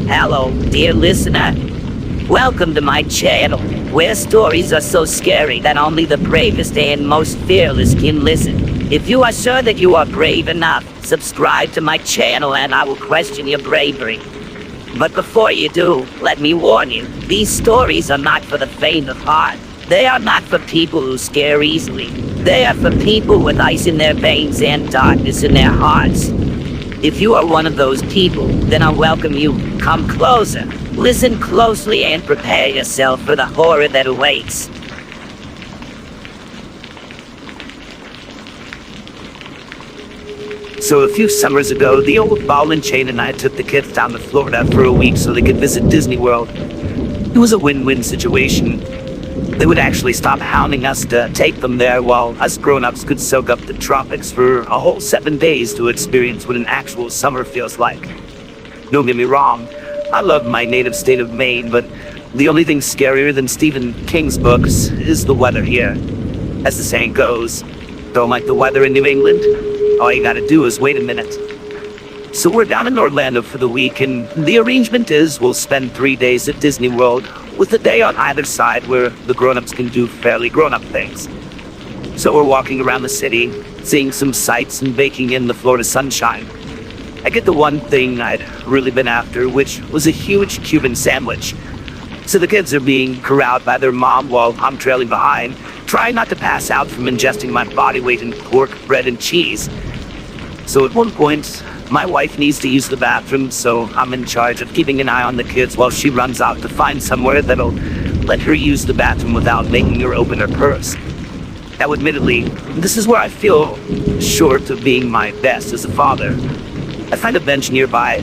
Hello, dear listener. Welcome to my channel, where stories are so scary that only the bravest and most fearless can listen. If you are sure that you are brave enough, subscribe to my channel and I will question your bravery. But before you do, let me warn you, these stories are not for the faint of heart. They are not for people who scare easily. They are for people with ice in their veins and darkness in their hearts. If you are one of those people, then I welcome you. Come closer, listen closely, and prepare yourself for the horror that awaits. So a few summers ago, the old ball and chain and I took the kids down to Florida for a week so they could visit Disney World. It was a win-win situation. They would actually stop hounding us to take them there, while us grown-ups could soak up the tropics for a whole 7 days to experience what an actual summer feels like. Don't get me wrong, I love my native state of Maine, but the only thing scarier than Stephen King's books is the weather here. As the saying goes, don't like the weather in New England? All you gotta do is wait a minute. So we're down in Orlando for the week, and the arrangement is we'll spend 3 days at Disney World, with a day on either side where the grown-ups can do fairly grown-up things. So we're walking around the city, seeing some sights and baking in the Florida sunshine. I get the one thing I'd really been after, which was a huge Cuban sandwich. So the kids are being corralled by their mom while I'm trailing behind, trying not to pass out from ingesting my body weight in pork, bread, and cheese. So at one point, my wife needs to use the bathroom, so I'm in charge of keeping an eye on the kids while she runs out to find somewhere that'll let her use the bathroom without making her open her purse. Now, admittedly, this is where I feel short of being my best as a father. I find a bench nearby,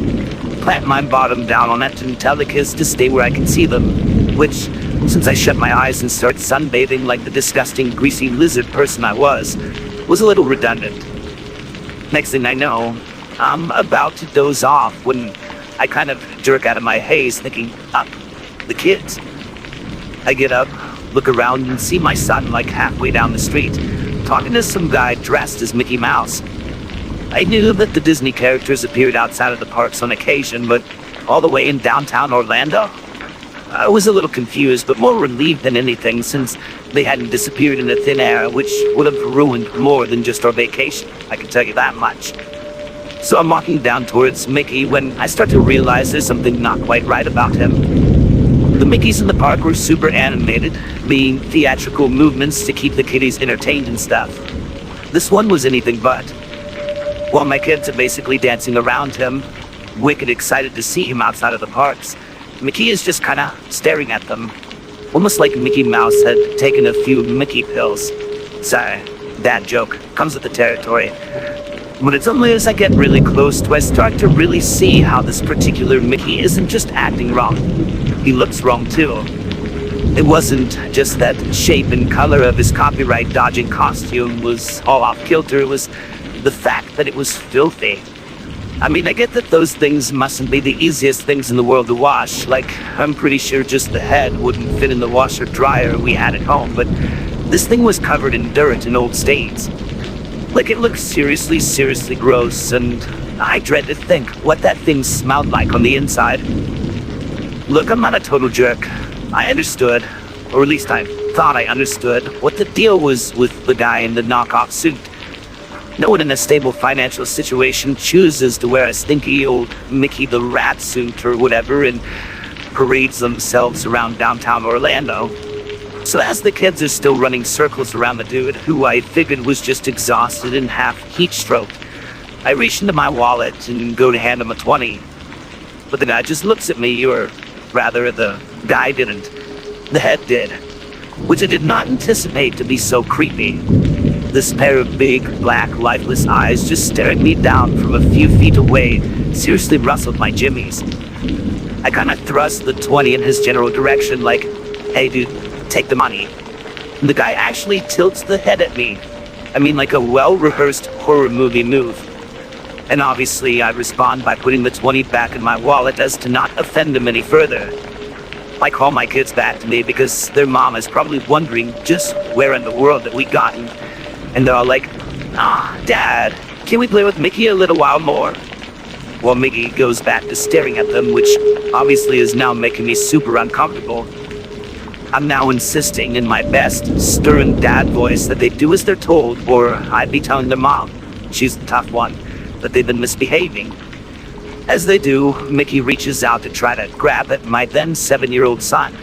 plant my bottom down on it, and tell the kids to stay where I can see them, which, since I shut my eyes and start sunbathing like the disgusting, greasy lizard person I was a little redundant. Next thing I know, I'm about to doze off when I kind of jerk out of my haze thinking, the kids. I get up, look around, and see my son like halfway down the street, talking to some guy dressed as Mickey Mouse. I knew that the Disney characters appeared outside of the parks on occasion, but all the way in downtown Orlando? I was a little confused, but more relieved than anything, since they hadn't disappeared into thin air, which would have ruined more than just our vacation, I can tell you that much. So I'm walking down towards Mickey when I start to realize there's something not quite right about him. The Mickeys in the park were super animated, being theatrical movements to keep the kiddies entertained and stuff. This one was anything but. While my kids are basically dancing around him, wicked excited to see him outside of the parks, Mickey is just kinda staring at them, almost like Mickey Mouse had taken a few Mickey pills. Sorry, dad joke, comes with the territory. But it's only as I get really close do I start to really see how this particular Mickey isn't just acting wrong. He looks wrong too. It wasn't just that shape and color of his copyright-dodging costume was all off-kilter, it was the fact that it was filthy. I mean, I get that those things mustn't be the easiest things in the world to wash, like, I'm pretty sure just the head wouldn't fit in the washer-dryer we had at home, but this thing was covered in dirt and old stains. Like, it looked seriously gross, and I dread to think what that thing smelled like on the inside. Look, I'm not a total jerk. I understood, or at least I thought I understood, what the deal was with the guy in the knockoff suit. No one in a stable financial situation chooses to wear a stinky old Mickey the Rat suit or whatever and parades themselves around downtown Orlando. So as the kids are still running circles around the dude, who I figured was just exhausted and half heat-stroked, I reach into my wallet and go to hand him a 20. But the guy just looks at me, or rather, the guy didn't. The head did, which I did not anticipate to be so creepy. This pair of big, black, lifeless eyes just staring me down from a few feet away seriously rustled my jimmies. I kind of thrust the 20 in his general direction like, hey dude, take the money. And the guy actually tilts the head at me. I mean, like a well-rehearsed horror movie move. And obviously I respond by putting the 20 back in my wallet as to not offend him any further. I call my kids back to me because their mom is probably wondering just where in the world that we'd gotten. And they're all like, Dad, can we play with Mickey a little while more? Well, Mickey goes back to staring at them, which obviously is now making me super uncomfortable. I'm now insisting in my best, stern dad voice that they do as they're told, or I'd be telling their mom, she's the tough one, that they've been misbehaving. As they do, Mickey reaches out to try to grab at my then 7-year-old son.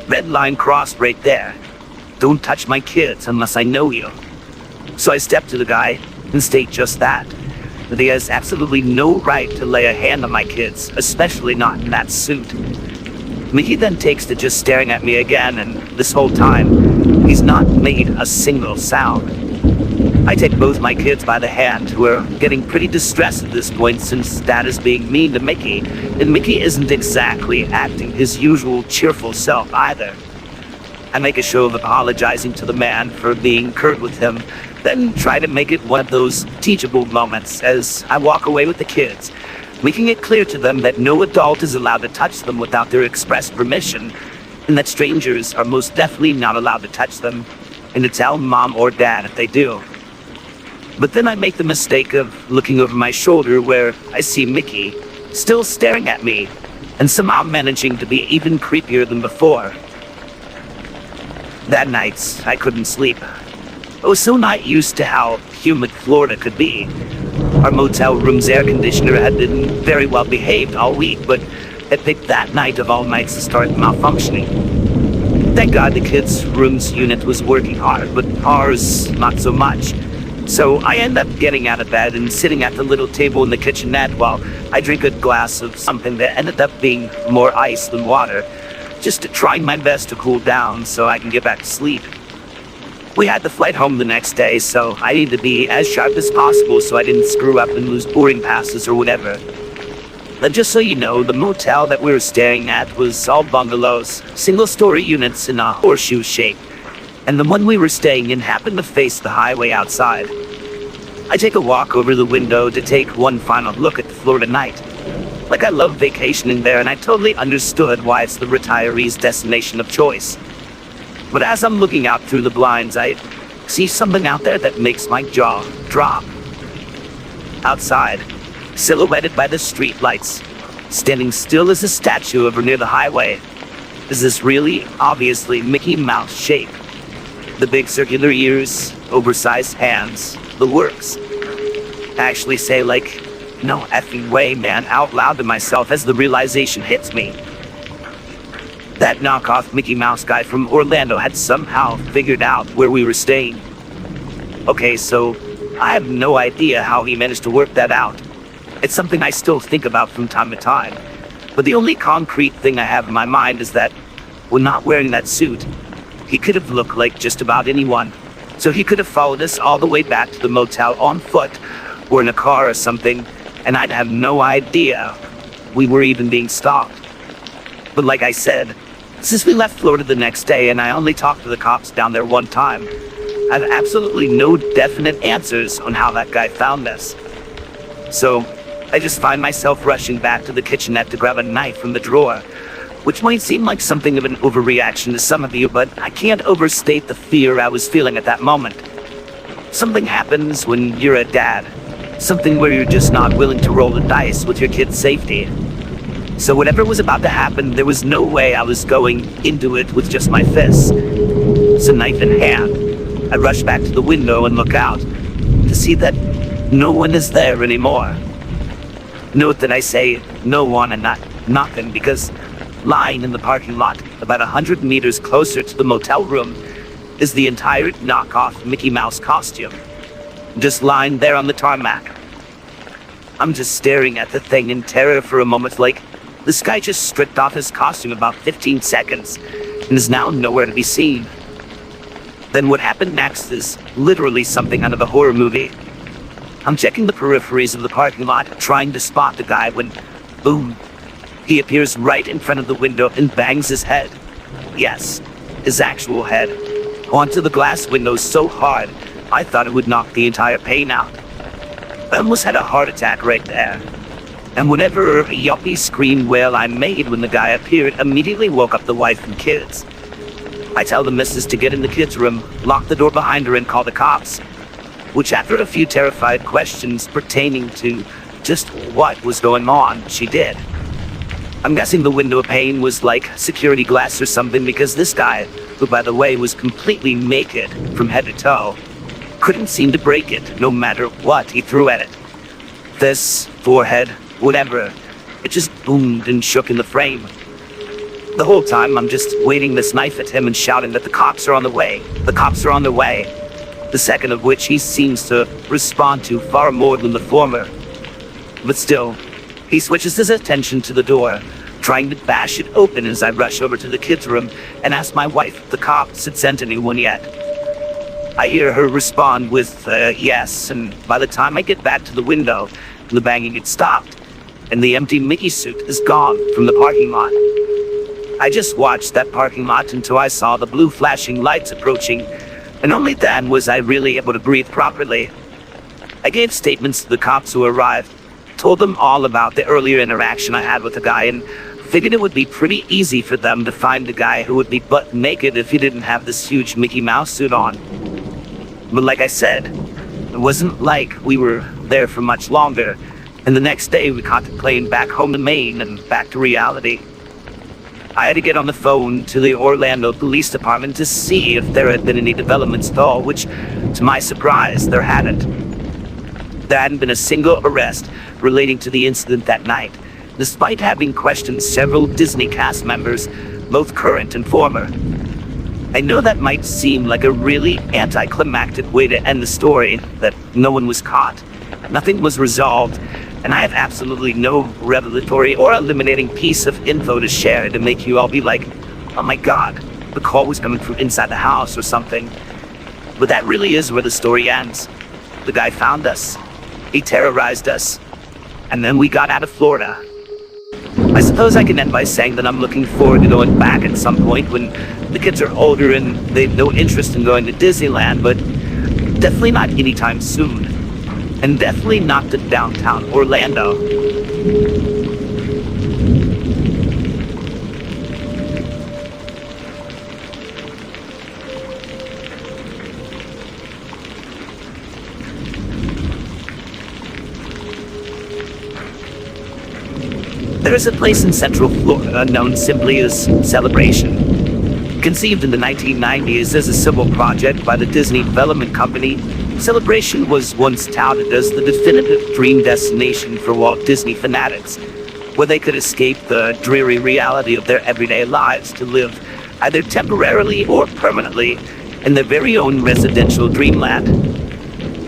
Red line crossed right there. Don't touch my kids unless I know you. So I step to the guy and state just that he has absolutely no right to lay a hand on my kids, especially not in that suit. Mickey then takes to just staring at me again, and this whole time, he's not made a single sound. I take both my kids by the hand, who are getting pretty distressed at this point since Dad is being mean to Mickey, and Mickey isn't exactly acting his usual cheerful self either. I make a show of apologizing to the man for being curt with him, then try to make it one of those teachable moments as I walk away with the kids, making it clear to them that no adult is allowed to touch them without their express permission, and that strangers are most definitely not allowed to touch them, and to tell Mom or Dad if they do. But then I make the mistake of looking over my shoulder where I see Mickey still staring at me, and somehow managing to be even creepier than before. That night, I couldn't sleep. I was so not used to how humid Florida could be. Our motel room's air conditioner had been very well behaved all week, but had picked that night of all nights to start malfunctioning. Thank God the kids' room's unit was working hard, but ours, not so much. So I end up getting out of bed and sitting at the little table in the kitchenette while I drink a glass of something that ended up being more ice than water, just to try my best to cool down so I can get back to sleep. We had the flight home the next day, so I needed to be as sharp as possible so I didn't screw up and lose boarding passes or whatever. But just so you know, the motel that we were staying at was all bungalows, single-story units in a horseshoe shape, and the one we were staying in happened to face the highway outside. I take a walk over the window to take one final look at the Florida night. Like, I love vacationing there, and I totally understood why it's the retirees' destination of choice. But as I'm looking out through the blinds, I see something out there that makes my jaw drop. Outside, silhouetted by the street lights, standing still as a statue over near the highway, is this really obviously Mickey Mouse shape. The big circular ears, oversized hands, the works. I actually say, like, no effing way, man, out loud to myself as the realization hits me. That knockoff Mickey Mouse guy from Orlando had somehow figured out where we were staying. Okay, so I have no idea how he managed to work that out. It's something I still think about from time to time. But the only concrete thing I have in my mind is that, when not wearing that suit, he could have looked like just about anyone. So he could have followed us all the way back to the motel on foot, or in a car or something, and I'd have no idea we were even being stalked. But like I said, since we left Florida the next day and I only talked to the cops down there one time, I have absolutely no definite answers on how that guy found us. So I just find myself rushing back to the kitchenette to grab a knife from the drawer, which might seem like something of an overreaction to some of you, but I can't overstate the fear I was feeling at that moment. Something happens when you're a dad. Something where you're just not willing to roll the dice with your kid's safety. So whatever was about to happen, there was no way I was going into it with just my fists. So knife in hand, I rush back to the window and look out to see that no one is there anymore. Note that I say no one and not nothing, because lying in the parking lot about 100 meters closer to the motel room is the entire knockoff Mickey Mouse costume, just lying there on the tarmac. I'm just staring at the thing in terror for a moment, like, this guy just stripped off his costume about 15 seconds and is now nowhere to be seen. Then what happened next is literally something out of a horror movie. I'm checking the peripheries of the parking lot, trying to spot the guy when, boom, he appears right in front of the window and bangs his head. Yes, his actual head. Onto the glass window so hard, I thought it would knock the entire pane out. I almost had a heart attack right there. And whatever yuppie scream wail I made when the guy appeared immediately woke up the wife and kids. I tell the missus to get in the kids' room, lock the door behind her, and call the cops. Which, after a few terrified questions pertaining to just what was going on, she did. I'm guessing the window pane was like security glass or something, because this guy, who by the way was completely naked from head to toe, couldn't seem to break it, no matter what he threw at it. This, forehead, whatever, it just boomed and shook in the frame. The whole time I'm just waving this knife at him and shouting that the cops are on the way. The cops are on their way. The second of which he seems to respond to far more than the former. But still, he switches his attention to the door, trying to bash it open as I rush over to the kids' room and ask my wife if the cops had sent anyone yet. I hear her respond with yes, and by the time I get back to the window, the banging had stopped, and the empty Mickey suit is gone from the parking lot. I just watched that parking lot until I saw the blue flashing lights approaching, and only then was I really able to breathe properly. I gave statements to the cops who arrived, told them all about the earlier interaction I had with the guy, and figured it would be pretty easy for them to find the guy who would be butt naked if he didn't have this huge Mickey Mouse suit on. But like I said, it wasn't like we were there for much longer, and the next day we caught the plane back home to Maine and back to reality. I had to get on the phone to the Orlando Police Department to see if there had been any developments at all, which, to my surprise, there hadn't. There hadn't been a single arrest relating to the incident that night, despite having questioned several Disney cast members, both current and former. I know that might seem like a really anticlimactic way to end the story, that no one was caught, nothing was resolved, and I have absolutely no revelatory or eliminating piece of info to share to make you all be like, oh my god, the call was coming from inside the house or something. But that really is where the story ends. The guy found us. He terrorized us. And then we got out of Florida. I suppose I can end by saying that I'm looking forward to going back at some point when the kids are older and they have no interest in going to Disneyland, but definitely not anytime soon. And definitely not to downtown Orlando. There is a place in Central Florida known simply as Celebration. Conceived in the 1990s as a civil project by the Disney Development Company, Celebration was once touted as the definitive dream destination for Walt Disney fanatics, where they could escape the dreary reality of their everyday lives to live either temporarily or permanently in their very own residential dreamland.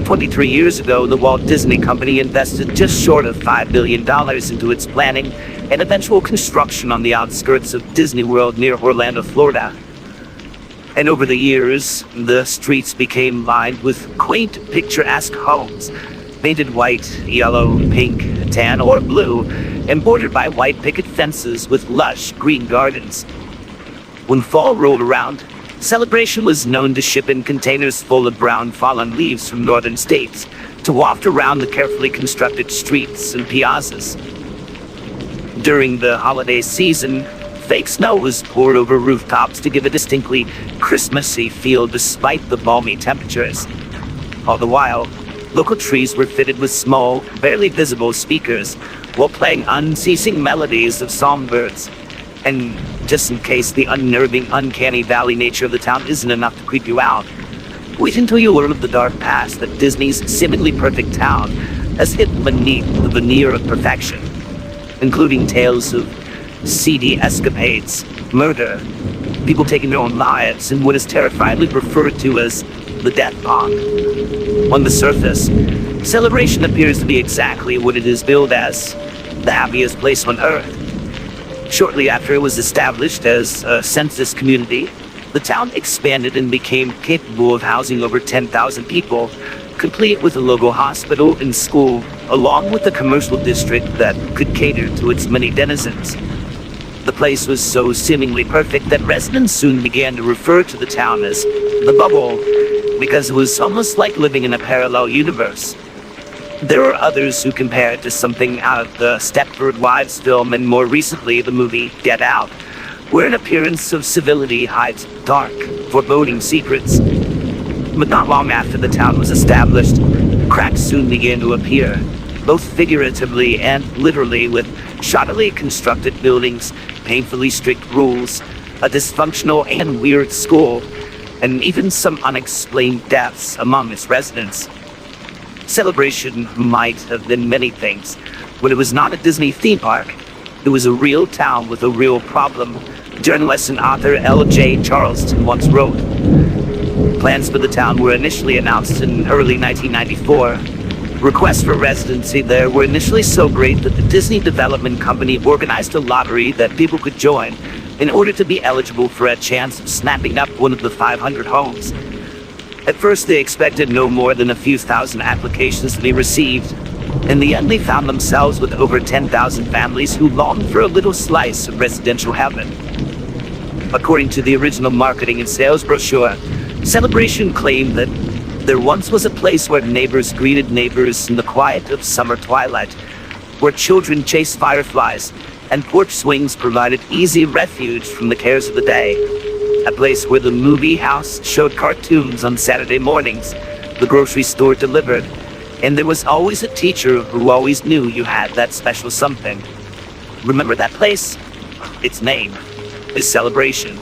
23 years ago, the Walt Disney Company invested just short of $5 billion into its planning and eventual construction on the outskirts of Disney World near Orlando, Florida. And over the years, the streets became lined with quaint, picturesque homes, painted white, yellow, pink, tan, or blue, and bordered by white picket fences with lush green gardens. When fall rolled around, Celebration was known to ship in containers full of brown fallen leaves from northern states to waft around the carefully constructed streets and piazzas. During the holiday season, fake snow was poured over rooftops to give a distinctly Christmassy feel despite the balmy temperatures. All the while, local trees were fitted with small, barely visible speakers while playing unceasing melodies of songbirds. And just in case the unnerving, uncanny valley nature of the town isn't enough to creep you out, wait until you learn of the dark past that Disney's seemingly perfect town has hidden beneath the veneer of perfection, including tales of seedy escapades, murder, people taking their own lives, and what is terrifiedly referred to as the death pond. On the surface, Celebration appears to be exactly what it is billed as, the happiest place on Earth. Shortly after it was established as a census community, the town expanded and became capable of housing over 10,000 people, complete with a local hospital and school, along with a commercial district that could cater to its many denizens. The place was so seemingly perfect that residents soon began to refer to the town as the Bubble, because it was almost like living in a parallel universe. There were others who compared it to something out of the Stepford Wives film and more recently the movie Get Out, where an appearance of civility hides dark, foreboding secrets. But not long after the town was established, cracks soon began to appear, both figuratively and literally, with shoddily constructed buildings, painfully strict rules, a dysfunctional and weird school, and even some unexplained deaths among its residents. Celebration might have been many things, but it was not a Disney theme park. It was a real town with a real problem, journalist and author L.J. Charleston once wrote. Plans for the town were initially announced in early 1994. Requests for residency there were initially so great that the Disney Development Company organized a lottery that people could join in order to be eligible for a chance of snapping up one of the 500 homes. At first, they expected no more than a few thousand applications to be received. In the end, they found themselves with over 10,000 families who longed for a little slice of residential heaven. According to the original marketing and sales brochure, Celebration claimed that there once was a place where neighbors greeted neighbors in the quiet of summer twilight, where children chased fireflies, and porch swings provided easy refuge from the cares of the day. A place where the movie house showed cartoons on Saturday mornings, the grocery store delivered, and there was always a teacher who always knew you had that special something. Remember that place? Its name is Celebration.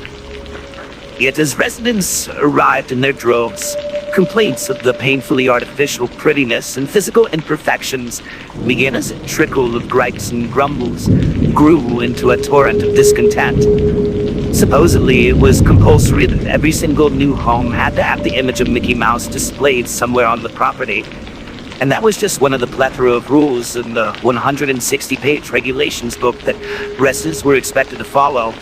Yet as residents arrived in their droves, complaints of the painfully artificial prettiness and physical imperfections began as a trickle of gripes and grumbles grew into a torrent of discontent. Supposedly, it was compulsory that every single new home had to have the image of Mickey Mouse displayed somewhere on the property. And that was just one of the plethora of rules in the 160-page regulations book that residents were expected to follow.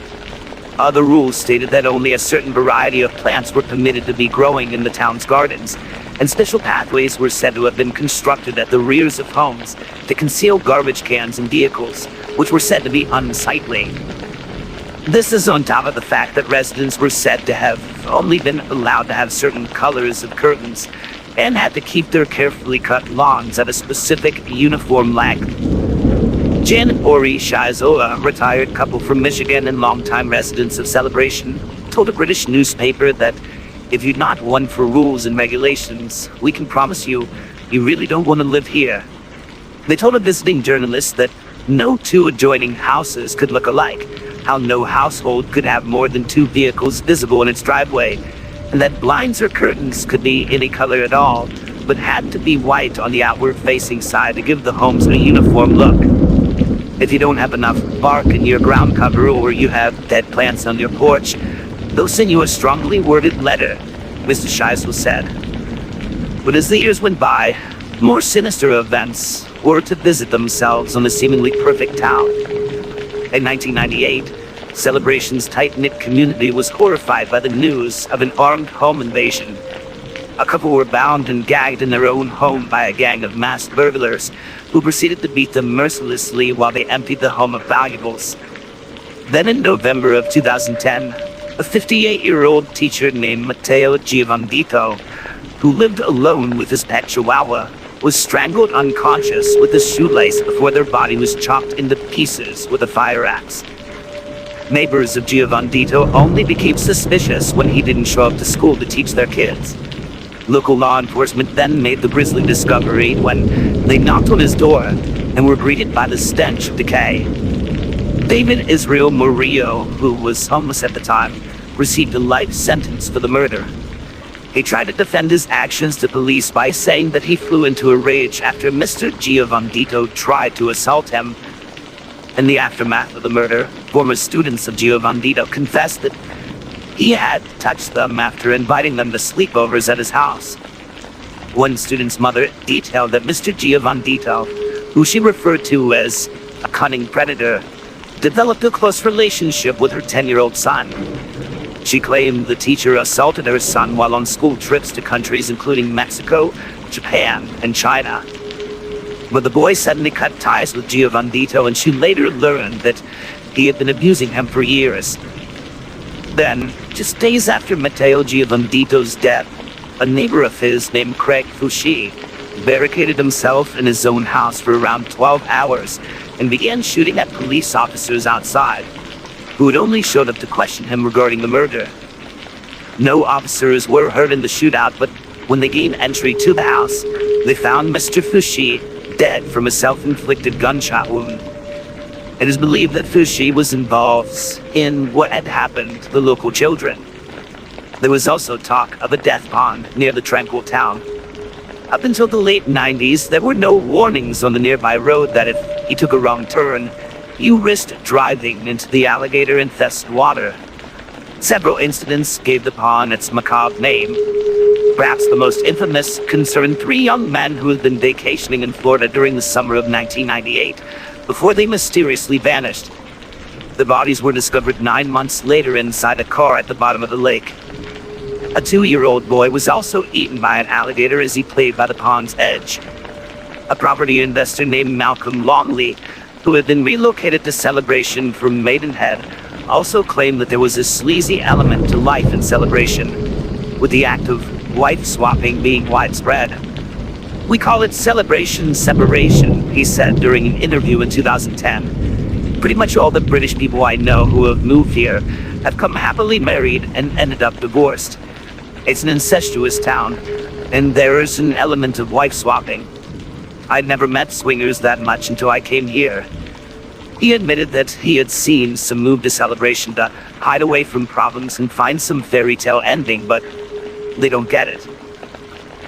Other rules stated that only a certain variety of plants were permitted to be growing in the town's gardens, and special pathways were said to have been constructed at the rears of homes to conceal garbage cans and vehicles, which were said to be unsightly. This is on top of the fact that residents were said to have only been allowed to have certain colors of curtains, and had to keep their carefully cut lawns at a specific uniform length. Jan and Ori Shizola, a retired couple from Michigan and longtime residents of Celebration, told a British newspaper that if you're not one for rules and regulations, we can promise you, you really don't want to live here. They told a visiting journalist that no two adjoining houses could look alike, how no household could have more than 2 vehicles visible in its driveway, and that blinds or curtains could be any color at all, but had to be white on the outward-facing side to give the homes a uniform look. If you don't have enough bark in your ground cover or you have dead plants on your porch, they'll send you a strongly worded letter, Mr. Shizel said. But as the years went by, more sinister events were to visit themselves on the seemingly perfect town. In 1998, Celebration's tight-knit community was horrified by the news of an armed home invasion. A couple were bound and gagged in their own home by a gang of masked burglars who proceeded to beat them mercilessly while they emptied the home of valuables. Then in November of 2010, a 58-year-old teacher named Matteo Giovandito, who lived alone with his pet chihuahua, was strangled unconscious with a shoelace before their body was chopped into pieces with a fire axe. Neighbors of Giovandito only became suspicious when he didn't show up to school to teach their kids. Local law enforcement then made the grisly discovery when they knocked on his door and were greeted by the stench of decay. David Israel Murillo, who was homeless at the time, received a life sentence for the murder. He tried to defend his actions to police by saying that he flew into a rage after Mr. Giovandito tried to assault him. In the aftermath of the murder, former students of Giovandito confessed that he had touched them after inviting them to sleepovers at his house. One student's mother detailed that Mr. Giovandito, who she referred to as a cunning predator, developed a close relationship with her 10-year-old son. She claimed the teacher assaulted her son while on school trips to countries including Mexico, Japan, and China. But the boy suddenly cut ties with Giovandito, and she later learned that he had been abusing him for years. Then, just days after Matteo Giovandito's death, a neighbor of his named Craig Fouché barricaded himself in his own house for around 12 hours and began shooting at police officers outside. who had only showed up to question him regarding the murder. No officers were hurt in the shootout, but when they gained entry to the house, they found Mr. Fushi dead from a self-inflicted gunshot wound. It is believed that Fushi was involved in what had happened to the local children. There was also talk of a death pond near the tranquil town. Up until the late 90s, there were no warnings on the nearby road that if he took a wrong turn, you risked driving into the alligator-infested water. Several incidents gave the pond its macabre name. Perhaps the most infamous concerned three young men who had been vacationing in Florida during the summer of 1998, before they mysteriously vanished. The bodies were discovered 9 months later inside a car at the bottom of the lake. A 2-year-old boy was also eaten by an alligator as he played by the pond's edge. A property investor named Malcolm Longley, who had been relocated to Celebration from Maidenhead, also claimed that there was a sleazy element to life in Celebration, with the act of wife swapping being widespread. "We call it celebration separation," he said during an interview in 2010. "Pretty much all the British people I know who have moved here have come happily married and ended up divorced. It's an incestuous town, and there is an element of wife swapping. I'd never met swingers that much until I came here." He admitted that he had seen some move to Celebration to hide away from problems and find some fairy tale ending, but they don't get it.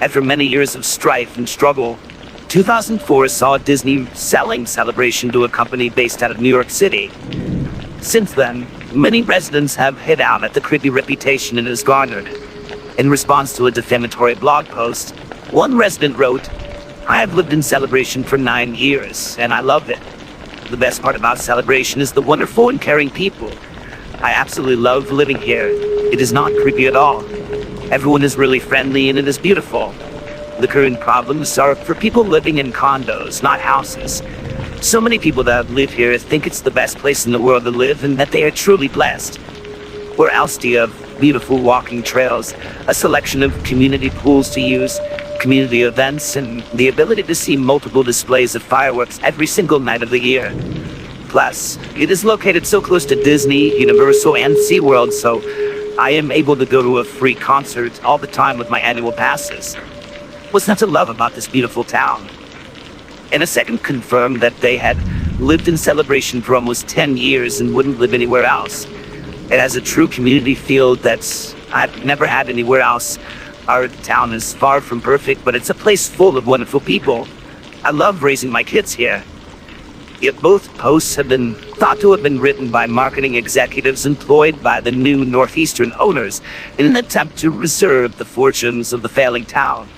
After many years of strife and struggle, 2004 saw Disney selling Celebration to a company based out of New York City. Since then, many residents have hit out at the creepy reputation it has garnered. In response to a defamatory blog post, one resident wrote, "I have lived in Celebration for 9 years, and I love it. The best part about Celebration is the wonderful and caring people. I absolutely love living here. It is not creepy at all. Everyone is really friendly and it is beautiful. The current problems are for people living in condos, not houses. So many people that live here think it's the best place in the world to live and that they are truly blessed. Where else do you have beautiful walking trails, a selection of community pools to use, community events, and the ability to see multiple displays of fireworks every single night of the year? Plus, it is located so close to Disney, Universal, and SeaWorld, so I am able to go to a free concert all the time with my annual passes. What's not to love about this beautiful town?" And a second confirmed that they had lived in Celebration for almost 10 years and wouldn't live anywhere else. "It has a true community feel that I've never had anywhere else. Our town is far from perfect, but it's a place full of wonderful people. I love raising my kids here." Yet both posts have been thought to have been written by marketing executives employed by the new Northeastern owners in an attempt to reserve the fortunes of the failing town.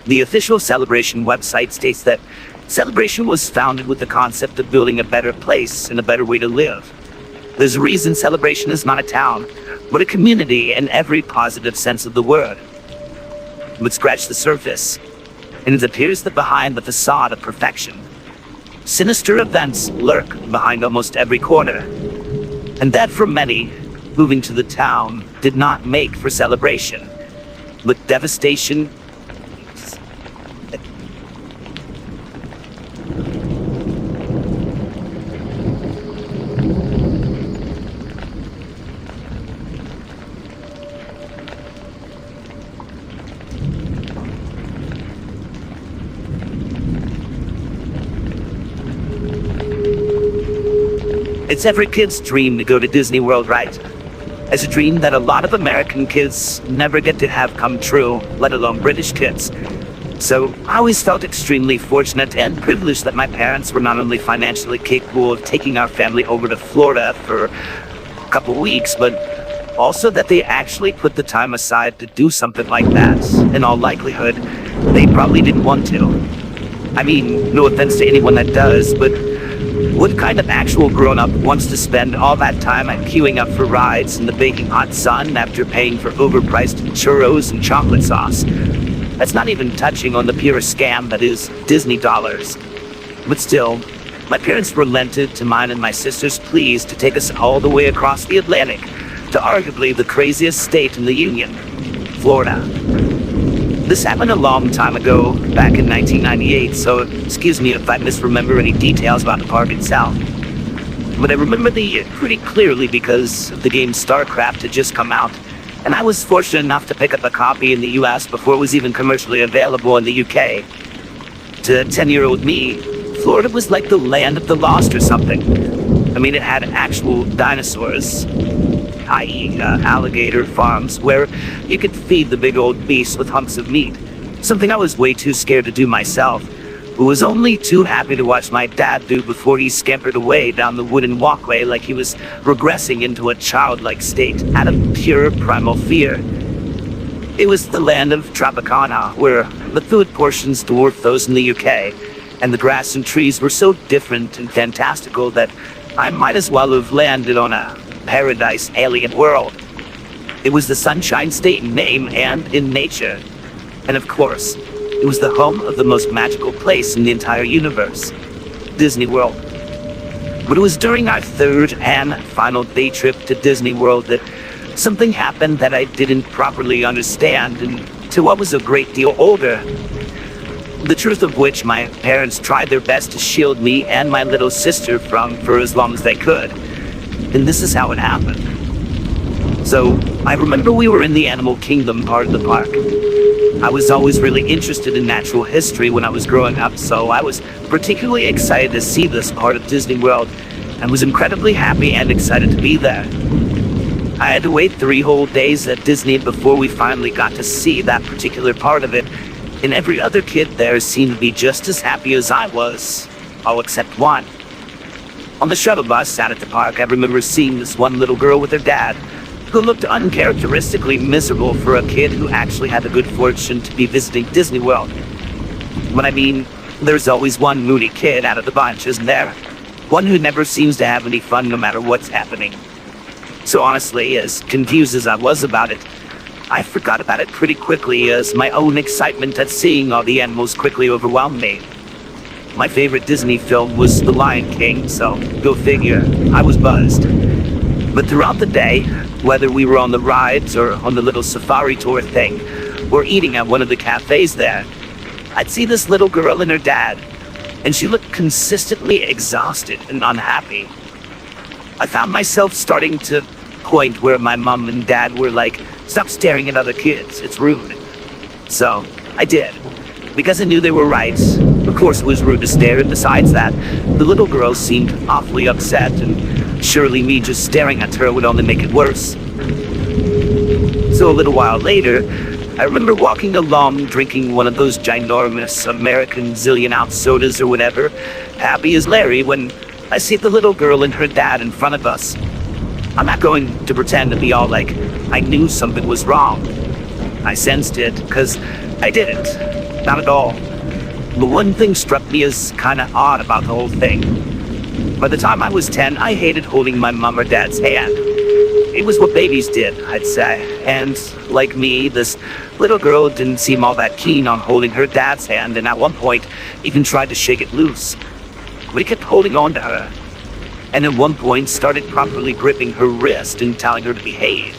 The official Celebration website states that Celebration was founded with the concept of building a better place and a better way to live. There's a reason Celebration is not a town, but a community in every positive sense of the word. But scratch the surface, and it appears that behind the facade of perfection, sinister events lurk behind almost every corner. And that for many, moving to the town did not make for Celebration, but devastation. It's every kid's dream to go to Disney World, right? It's a dream that a lot of American kids never get to have come true, let alone British kids. So I always felt extremely fortunate and privileged that my parents were not only financially capable of taking our family over to Florida for a couple weeks, but also that they actually put the time aside to do something like that. In all likelihood, they probably didn't want to. I mean, no offense to anyone that does, but what kind of actual grown-up wants to spend all that time at queuing up for rides in the baking hot sun after paying for overpriced churros and chocolate sauce? That's not even touching on the pure scam that is Disney dollars. But still, my parents relented to mine and my sister's pleas to take us all the way across the Atlantic to arguably the craziest state in the Union, Florida. This happened a long time ago, back in 1998, so excuse me if I misremember any details about the park itself. but I remember the year pretty clearly because the game StarCraft had just come out, and I was fortunate enough to pick up a copy in the US before it was even commercially available in the UK. To 10-year-old me, Florida was like the land of the lost or something. I mean, it had actual dinosaurs, i.e. Alligator farms, where you could feed the big old beasts with hunks of meat, something I was way too scared to do myself, but was only too happy to watch my dad do before he scampered away down the wooden walkway like he was regressing into a childlike state out of pure primal fear. It was the land of Tropicana, where the food portions dwarfed those in the UK, and the grass and trees were so different and fantastical that I might as well have landed on a paradise alien world. It was the Sunshine State in name and in nature. And of course, it was the home of the most magical place in the entire universe, Disney World. But it was during our third and final day trip to Disney World that something happened that I didn't properly understand until I was a great deal older. The truth of which my parents tried their best to shield me and my little sister from for as long as they could. And this is how it happened. So, I remember we were in the Animal Kingdom part of the park. I was always really interested in natural history when I was growing up, so I was particularly excited to see this part of Disney World, and was incredibly happy and excited to be there. I had to wait 3 whole days at Disney before we finally got to see that particular part of it, and every other kid there seemed to be just as happy as I was, all except one. On the shuttle bus out at the park, I remember seeing this one little girl with her dad, who looked uncharacteristically miserable for a kid who actually had the good fortune to be visiting Disney World. When I mean, there's always one moody kid out of the bunch, isn't there? One who never seems to have any fun no matter what's happening. So honestly, as confused as I was about it, I forgot about it pretty quickly as my own excitement at seeing all the animals quickly overwhelmed me. My favorite Disney film was The Lion King, so go figure, I was buzzed. But throughout the day, whether we were on the rides or on the little safari tour thing, or eating at one of the cafes there, I'd see this little girl and her dad, and she looked consistently exhausted and unhappy. I found myself starting to point where my mom and dad were like, "Stop staring at other kids, it's rude." So, I did, because I knew they were right. Of course it was rude to stare, and besides that, the little girl seemed awfully upset, and surely me just staring at her would only make it worse. So a little while later, I remember walking along drinking one of those ginormous American zillion-ounce sodas or whatever, happy as Larry, when I see the little girl and her dad in front of us. I'm not going to pretend to be all like, I knew something was wrong. I sensed it, because I didn't. Not at all. But one thing struck me as kinda odd about the whole thing. By the time I was 10, I hated holding my mom or dad's hand. It was what babies did, I'd say. And, like me, this little girl didn't seem all that keen on holding her dad's hand, and at one point, even tried to shake it loose. But he kept holding on to her. And at one point, started properly gripping her wrist and telling her to behave.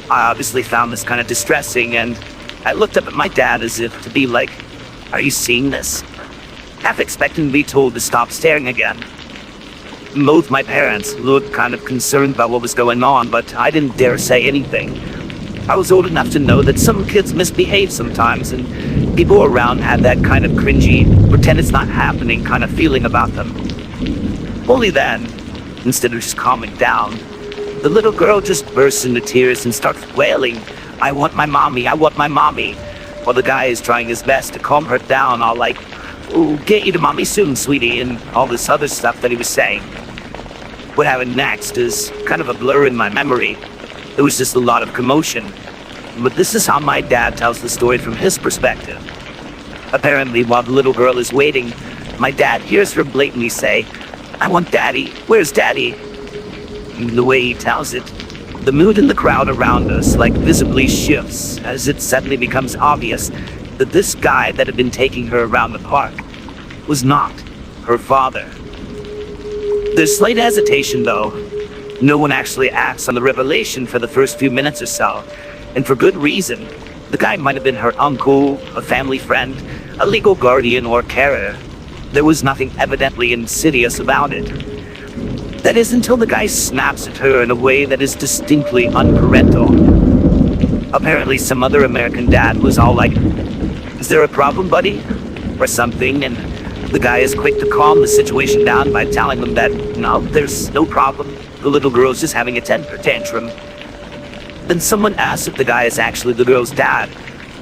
I obviously found this kind of distressing, and I looked up at my dad as if to be like, "Are you seeing this?" Half expecting to be told to stop staring again. Both my parents looked kind of concerned about what was going on, but I didn't dare say anything. I was old enough to know that some kids misbehave sometimes, and people around had that kind of cringy, pretend it's not happening kind of feeling about them. Only then, instead of just calming down, the little girl just bursts into tears and starts wailing, "I want my mommy, I want my mommy," while the guy is trying his best to calm her down, all like, "We'll get you to mommy soon, sweetie," and all this other stuff that he was saying. What happened next is kind of a blur in my memory. There was just a lot of commotion. But this is how my dad tells the story from his perspective. Apparently, while the little girl is waiting, my dad hears her blatantly say, "I want daddy, where's daddy?" And the way he tells it, the mood in the crowd around us like visibly shifts as it suddenly becomes obvious that this guy that had been taking her around the park was not her father. There's slight hesitation though. No one actually acts on the revelation for the first few minutes or so, and for good reason. The guy might have been her uncle, a family friend, a legal guardian, or carer. There was nothing evidently insidious about it. That is until the guy snaps at her in a way that is distinctly unparental. Apparently some other American dad was all like, "Is there a problem, buddy?" or something, and the guy is quick to calm the situation down by telling them that, no, there's no problem. The little girl's just having a temper tantrum. Then someone asks if the guy is actually the girl's dad,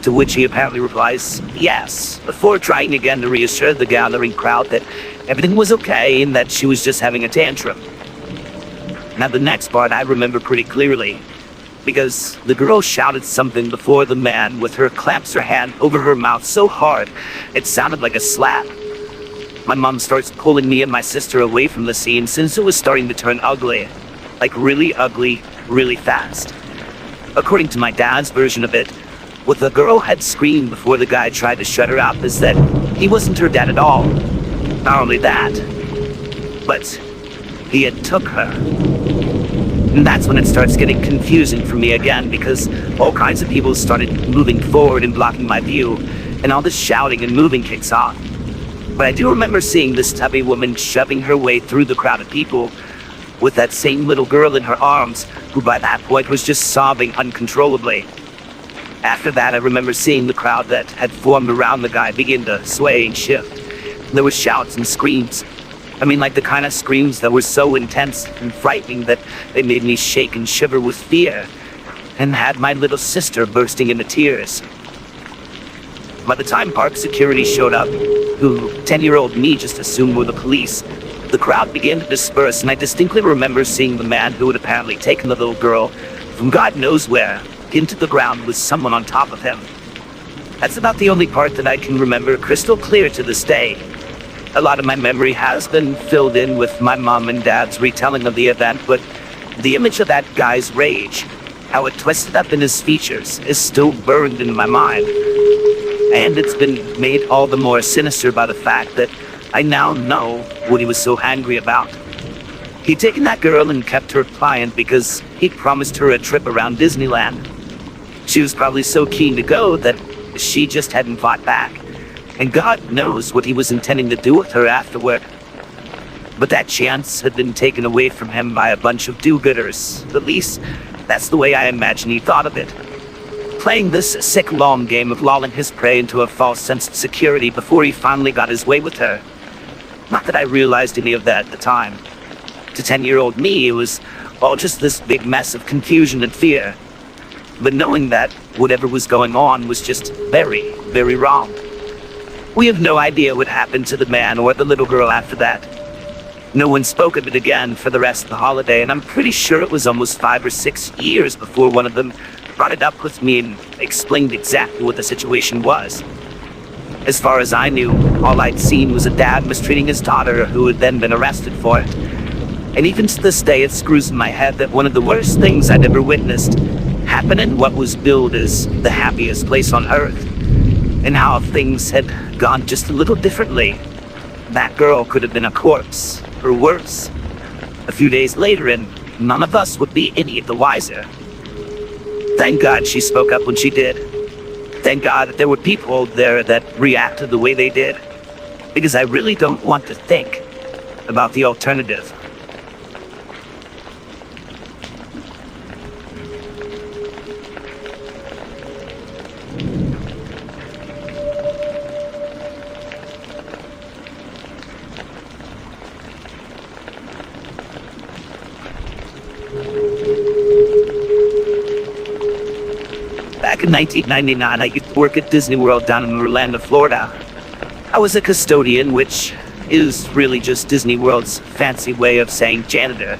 to which he apparently replies, yes, before trying again to reassure the gathering crowd that everything was okay and that she was just having a tantrum. Now the next part I remember pretty clearly, because the girl shouted something before the man with her clamps her hand over her mouth so hard it sounded like a slap. My mom starts pulling me and my sister away from the scene since it was starting to turn ugly. Like really ugly, really fast. According to my dad's version of it, what the girl had screamed before the guy tried to shut her up is that he wasn't her dad at all. Not only that, but he had took her. And that's when it starts getting confusing for me again, because all kinds of people started moving forward and blocking my view, and all this shouting and moving kicks off. But I do remember seeing this tubby woman shoving her way through the crowd of people with that same little girl in her arms, who by that point was just sobbing uncontrollably. After that, I remember seeing the crowd that had formed around the guy begin to sway and shift. There were shouts and screams. I mean, like the kind of screams that were so intense and frightening that they made me shake and shiver with fear, and had my little sister bursting into tears. By the time park security showed up, who 10-year-old me just assumed were the police, the crowd began to disperse, and I distinctly remember seeing the man who had apparently taken the little girl from God knows where into the ground with someone on top of him. That's about the only part that I can remember crystal clear to this day. A lot of my memory has been filled in with my mom and dad's retelling of the event, but the image of that guy's rage, how it twisted up in his features, is still burned in my mind. And it's been made all the more sinister by the fact that I now know what he was so angry about. He'd taken that girl and kept her pliant because he'd promised her a trip around Disneyland. She was probably so keen to go that she just hadn't fought back. And God knows what he was intending to do with her afterward. But that chance had been taken away from him by a bunch of do-gooders. At least, that's the way I imagine he thought of it. Playing this sick long game of lulling his prey into a false sense of security before he finally got his way with her. Not that I realized any of that at the time. To 10-year-old me, it was all just this big mess of confusion and fear. But knowing that whatever was going on was just very, very wrong. We have no idea what happened to the man or the little girl after that. No one spoke of it again for the rest of the holiday, and I'm pretty sure it was almost 5 or 6 years before one of them brought it up with me and explained exactly what the situation was. As far as I knew, all I'd seen was a dad mistreating his daughter who had then been arrested for it. And even to this day, it screws in my head that one of the worst things I'd ever witnessed happened in what was billed as the happiest place on earth, and how things had gone just a little differently. That girl could have been a corpse, or worse, a few days later, and none of us would be any the wiser. Thank God she spoke up when she did. Thank God that there were people there that reacted the way they did, because I really don't want to think about the alternative. Back in 1999, I used to work at Disney World down in Orlando, Florida. I was a custodian, which is really just Disney World's fancy way of saying janitor.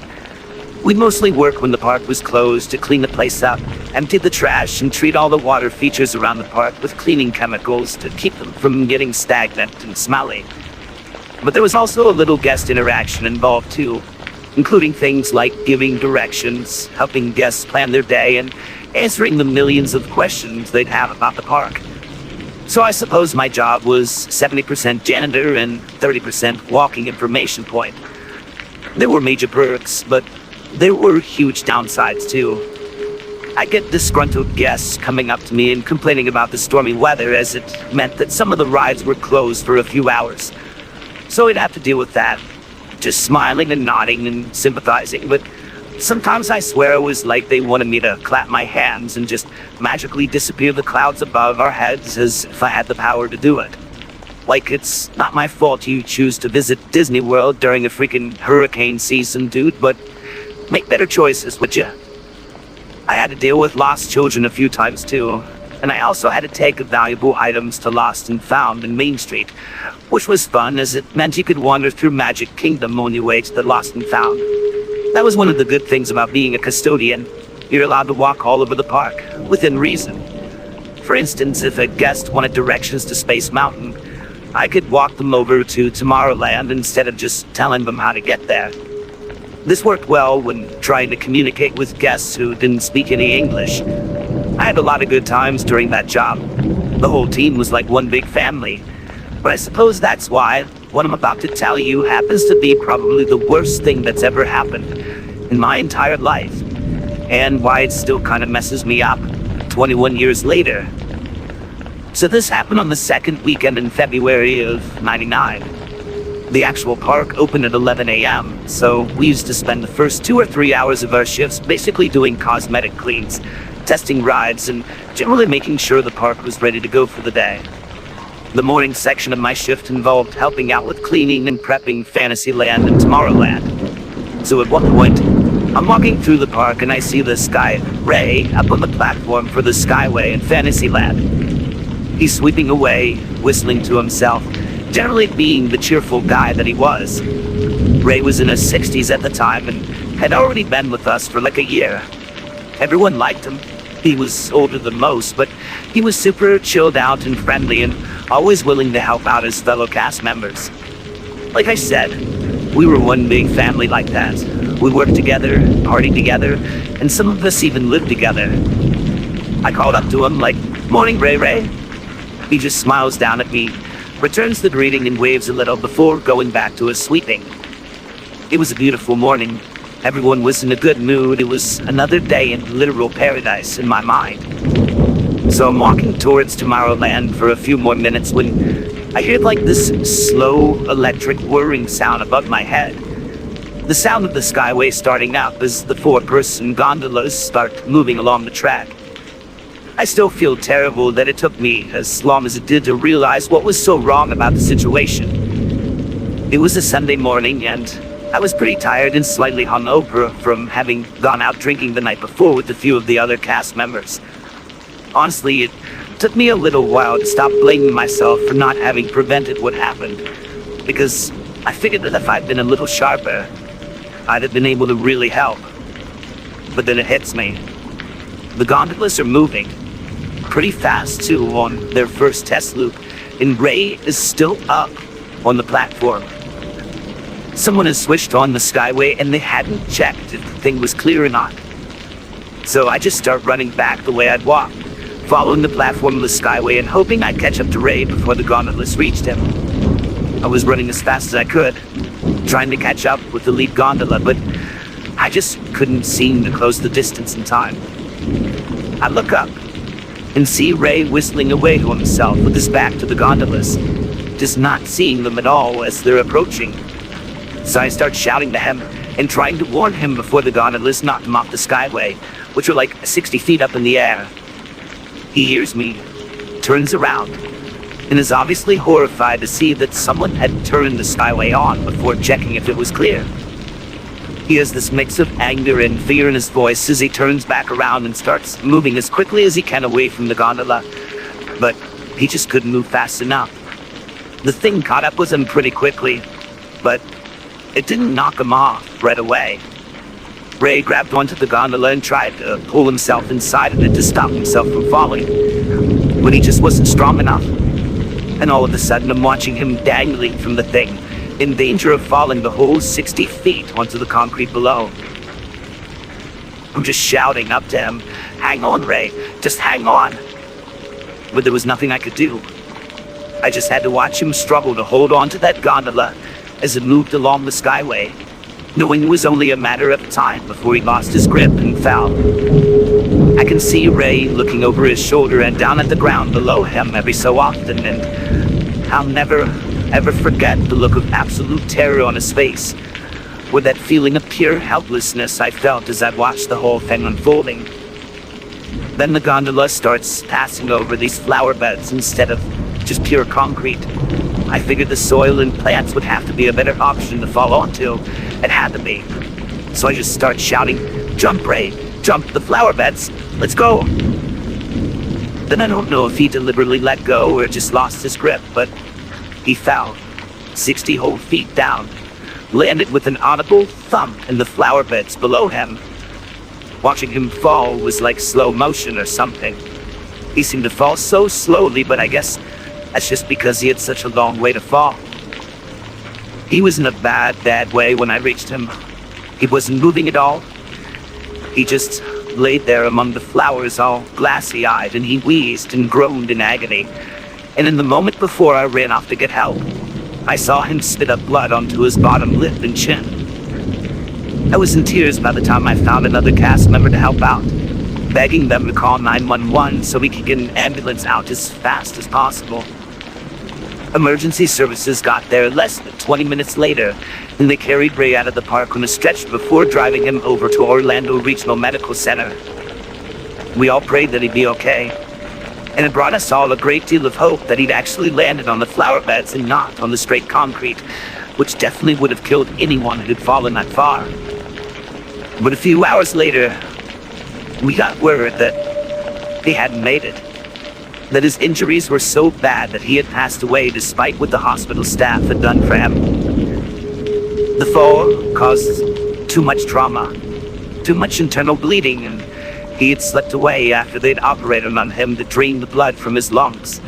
We mostly worked when the park was closed to clean the place up, empty the trash, and treat all the water features around the park with cleaning chemicals to keep them from getting stagnant and smelly. But there was also a little guest interaction involved too, including things like giving directions, helping guests plan their day, and answering the millions of questions they'd have about the park. So I suppose my job was 70% janitor and 30% walking information point. There were major perks, but there were huge downsides too. I get disgruntled guests coming up to me and complaining about the stormy weather, as it meant that some of the rides were closed for a few hours. So I'd have to deal with that. just smiling and nodding and sympathizing, but sometimes I swear it was like they wanted me to clap my hands and just magically disappear the clouds above our heads as if I had the power to do it. Like, it's not my fault you choose to visit Disney World during a freaking hurricane season, dude, but make better choices, would you? I had to deal with lost children a few times too, and I also had to take valuable items to Lost and Found in Main Street, which was fun as it meant you could wander through Magic Kingdom on your way to the Lost and Found. That was one of the good things about being a custodian. You're allowed to walk all over the park, within reason. For instance, if a guest wanted directions to Space Mountain, I could walk them over to Tomorrowland instead of just telling them how to get there. This worked well when trying to communicate with guests who didn't speak any English. I had a lot of good times during that job. The whole team was like one big family. But I suppose that's why what I'm about to tell you happens to be probably the worst thing that's ever happened in my entire life, and why it still kind of messes me up 21 years later. So this happened on the second weekend in February of '99. The actual park opened at 11 a.m., so we used to spend the first 2 or 3 hours of our shifts basically doing cosmetic cleans, testing rides, and generally making sure the park was ready to go for the day. The morning section of my shift involved helping out with cleaning and prepping Fantasyland and Tomorrowland. So at one point, I'm walking through the park and I see this guy, Ray, up on the platform for the Skyway in Fantasyland. He's sweeping away, whistling to himself, generally being the cheerful guy that he was. Ray was in his 60s at the time and had already been with us for like a year. Everyone liked him. He was older than most, but he was super chilled out and friendly and always willing to help out his fellow cast members. Like I said, we were one big family like that. We worked together, partied together, and some of us even lived together. I called up to him like, "Morning, Ray Ray." He just smiles down at me, returns the greeting and waves a little before going back to his sweeping. It was a beautiful morning. Everyone was in a good mood. It was another day in literal paradise in my mind. So I'm walking towards Tomorrowland for a few more minutes when I hear like this slow electric whirring sound above my head. The sound of the Skyway starting up as the 4-person gondolas start moving along the track. I still feel terrible that it took me as long as it did to realize what was so wrong about the situation. It was a Sunday morning and I was pretty tired and slightly hungover from having gone out drinking the night before with a few of the other cast members. Honestly, it took me a little while to stop blaming myself for not having prevented what happened, because I figured that if I'd been a little sharper, I'd have been able to really help. But then it hits me. The gondolas are moving, pretty fast too, on their first test loop, and Ray is still up on the platform. Someone has switched on the Skyway and they hadn't checked if the thing was clear or not. So I just start running back the way I'd walked, following the platform of the Skyway and hoping I'd catch up to Ray before the gondolas reached him. I was running as fast as I could, trying to catch up with the lead gondola, but I just couldn't seem to close the distance in time. I look up and see Ray whistling away to himself with his back to the gondolas, just not seeing them at all as they're approaching. So I start shouting to him and trying to warn him before the gondolas knocked him off the Skyway, which were like 60 feet up in the air. He hears me, turns around, and is obviously horrified to see that someone had turned the Skyway on before checking if it was clear. He has this mix of anger and fear in his voice as he turns back around and starts moving as quickly as he can away from the gondola, but he just couldn't move fast enough. The thing caught up with him pretty quickly, but it didn't knock him off right away. Ray grabbed onto the gondola and tried to pull himself inside of it to stop himself from falling, but he just wasn't strong enough. And all of a sudden I'm watching him dangling from the thing, in danger of falling the whole 60 feet onto the concrete below. I'm just shouting up to him, "Hang on, Ray, just hang on." But there was nothing I could do. I just had to watch him struggle to hold on to that gondola as it moved along the Skyway, knowing it was only a matter of time before he lost his grip and fell. I can see Ray looking over his shoulder and down at the ground below him every so often, and I'll never, ever forget the look of absolute terror on his face with that feeling of pure helplessness I felt as I watched the whole thing unfolding. Then the gondola starts passing over these flower beds instead of just pure concrete. I figured the soil and plants would have to be a better option to fall onto. It had to be. So I just start shouting, "Jump, Ray! Jump the flower beds! Let's go!" Then I don't know if he deliberately let go or just lost his grip, but he fell 60 whole feet down, landed with an audible thump in the flower beds below him. Watching him fall was like slow motion or something. He seemed to fall so slowly, but I guess that's just because he had such a long way to fall. He was in a bad way when I reached him. He wasn't moving at all. He just laid there among the flowers, all glassy-eyed, and he wheezed and groaned in agony. And in the moment before I ran off to get help, I saw him spit up blood onto his bottom lip and chin. I was in tears by the time I found another cast member to help out, begging them to call 911 so we could get an ambulance out as fast as possible. Emergency services got there less than 20 minutes later, and they carried Ray out of the park on a stretcher before driving him over to Orlando Regional Medical Center. We all prayed that he'd be okay, and it brought us all a great deal of hope that he'd actually landed on the flower beds and not on the straight concrete, which definitely would have killed anyone who'd fallen that far. But a few hours later, we got word that he hadn't made it. That his injuries were so bad that he had passed away despite what the hospital staff had done for him. The fall caused too much trauma, too much internal bleeding, and he had slipped away after they'd operated on him to drain the blood from his lungs.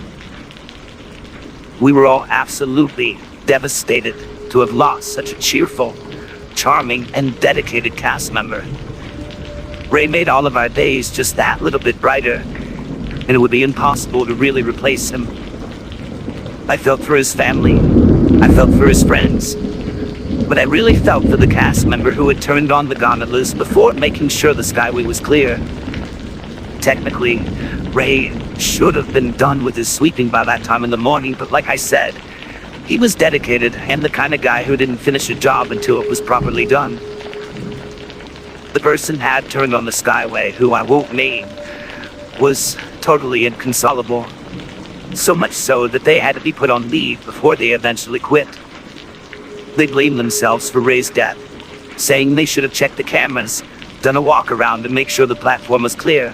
We were all absolutely devastated to have lost such a cheerful, charming, and dedicated cast member. Ray made all of our days just that little bit brighter, and it would be impossible to really replace him. I felt for his family, I felt for his friends, but I really felt for the cast member who had turned on the gondolas before making sure the skyway was clear. Technically, Ray should have been done with his sweeping by that time in the morning, but like I said, he was dedicated and the kind of guy who didn't finish a job until it was properly done. The person had turned on the skyway, who I won't name, was totally inconsolable. So much so that they had to be put on leave before they eventually quit. They blamed themselves for Ray's death, saying they should have checked the cameras, done a walk around to make sure the platform was clear.